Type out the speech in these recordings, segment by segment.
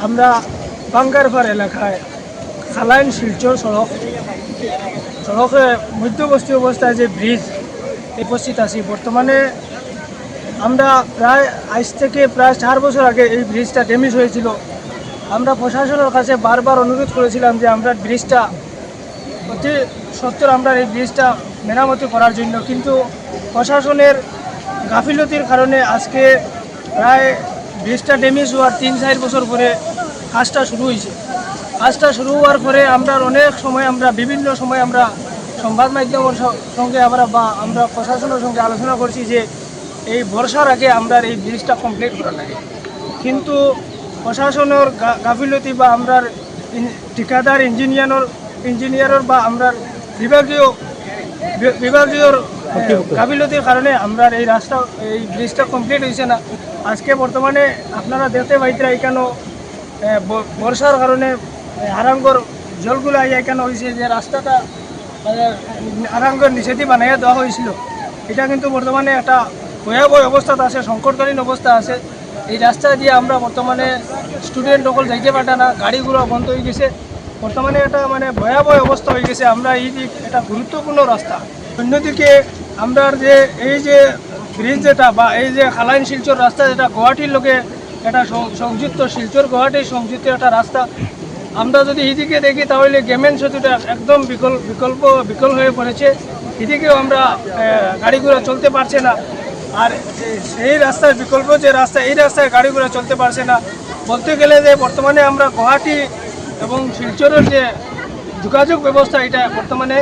আমরা বাঙ্গারপাড় এলাকায় খালাইন শিলচর সড়কে মধ্যবর্তী অবস্থায় যে ব্রিজ উপস্থিত আছি। বর্তমানে আমরা আজ থেকে প্রায় 4 বছর আগে এই ব্রিজটা ড্যামেজ হয়েছিল। আমরা প্রশাসনের কাছে বারবার অনুরোধ করেছিলাম যে আমরা ব্রিজটা অতি সত্তর আমরা এই ব্রিজটা মেরামতি করার জন্য, কিন্তু প্রশাসনের গাফিলতির কারণে আজকে প্রায় ব্রিজটা ড্যামেজ হওয়ার 3-4 বছর পরে কাজটা শুরু হয়েছে। কাজটা শুরু হওয়ার পরে আমরা অনেক সময় বিভিন্ন সময় আমরা সংবাদ মাধ্যমের সঙ্গে আমরা প্রশাসনের সঙ্গে আলোচনা করছি যে এই বর্ষার আগে আমরা এই ব্রিজটা কমপ্লিট করা লাগে, কিন্তু প্রশাসনের গাফিলতি বা আমরা ঠিকাদার ইঞ্জিনিয়ারের বা আমরা বিভাগীয় গাফিলতির কারণে আমরা এই ব্রিজটা কমপ্লিট হয়েছে না। আজকে বর্তমানে আপনারা দেখতে পাইতেরা এখানে বর্ষার কারণে আরাঙ্গর জলগুলো এখানে হয়েছে, যে রাস্তাটা আরাঙ্গর নিষেধি বানাইয়া দেওয়া হয়েছিল। এটা কিন্তু বর্তমানে একটা ভয়াবহ অবস্থাতে আছে, সংকটকালীন অবস্থা আছে। এই রাস্তা দিয়ে আমরা বর্তমানে স্টুডেন্ট সকল যাইতে পারটা না, গাড়িগুলো বন্ধ হয়ে গেছে। বর্তমানে এটা ভয়াবহ অবস্থা হয়ে গেছে। আমরা এই দিক এটা গুরুত্বপূর্ণ রাস্তা। অন্যদিকে আমরা এই যে ব্রিজ যেটা বা এই যে খালাইন শিলচর রাস্তা, যেটা গুয়াহাটির লোকে এটা সংযুক্ত, শিলচর গুয়াহাটি সংযুক্ত একটা রাস্তা। আমরা যদি এদিকে দেখি তাহলে গেমেন সেতুটা একদম বিকল হয়ে পড়েছে। এদিকেও আমরা গাড়িগুলো চলতে পারছে না। আর সেই রাস্তার বিকল্প যে রাস্তা, এই রাস্তায় গাড়িগুলো চলতে পারছে না। বলতে গেলে যে বর্তমানে আমরা গুয়াহাটি এবং শিলচরের যে যোগাযোগ ব্যবস্থা, এটা বর্তমানে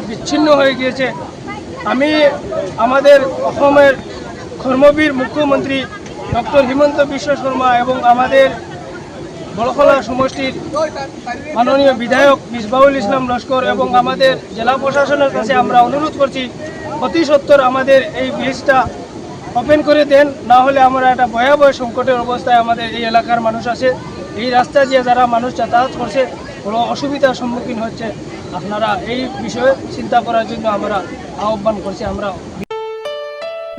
বিচ্ছিন্ন হয়ে গিয়েছে। আমি আমাদের অসমের কর্মবীর মুখ্যমন্ত্রী ডক্টর হিমন্ত বিশ্ব শর্মা এবং আমাদের বড়খলা সমষ্টির মাননীয় বিধায়ক মিসবাউল ইসলাম লস্কর এবং আমাদের জেলা প্রশাসনের কাছে আমরা অনুরোধ করছি, অতি সত্বর আমাদের এই ব্রিজটা ওপেন করে দেন, না হলে আমরা একটা ভয়াবহ সংকটের অবস্থায় আমাদের এই এলাকার মানুষ আছে। এই রাস্তা দিয়ে যারা মানুষ যাতায়াত করছে বড় অসুবিধার সম্মুখীন হচ্ছে। আপনারা এই বিষয়ে চিন্তা করার জন্য আমরা আহ্বান করছি।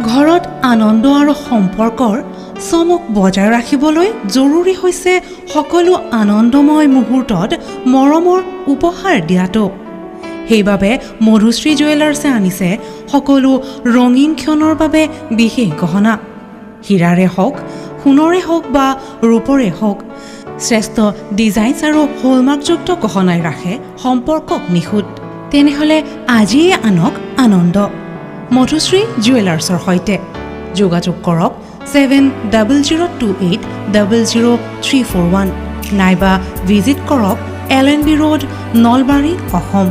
ঘৰত আনন্দ আৰু সম্পৰ্কৰ চমক বজাই ৰাখিবলৈ জৰুৰী হৈছে সকলো আনন্দময় মুহূৰ্তত মৰমৰ উপহাৰ দিয়াটো। সেইবাবে মধুশ্ৰী জুৱেলাৰ্ছে আনিছে সকলো ৰঙীন ক্ষণৰ বাবে বিশেষ গহনা। হীৰাৰে হওক, সোণৰে হওক বা ৰূপৰে হওক, শ্ৰেষ্ঠ ডিজাইনছ আৰু হলমাৰ্কযুক্ত গহনাই ৰাখে সম্পৰ্কক নিখুঁত। তেনেহ'লে আজিয়ে আনক আনন্দ মধুশ্ৰী জুৱেলাৰ্ছৰ সৈতে। যোগাযোগ কৰক 7028000341 নাইবা ভিজিট কৰক LNB ৰোড, নলবাৰী, অসম।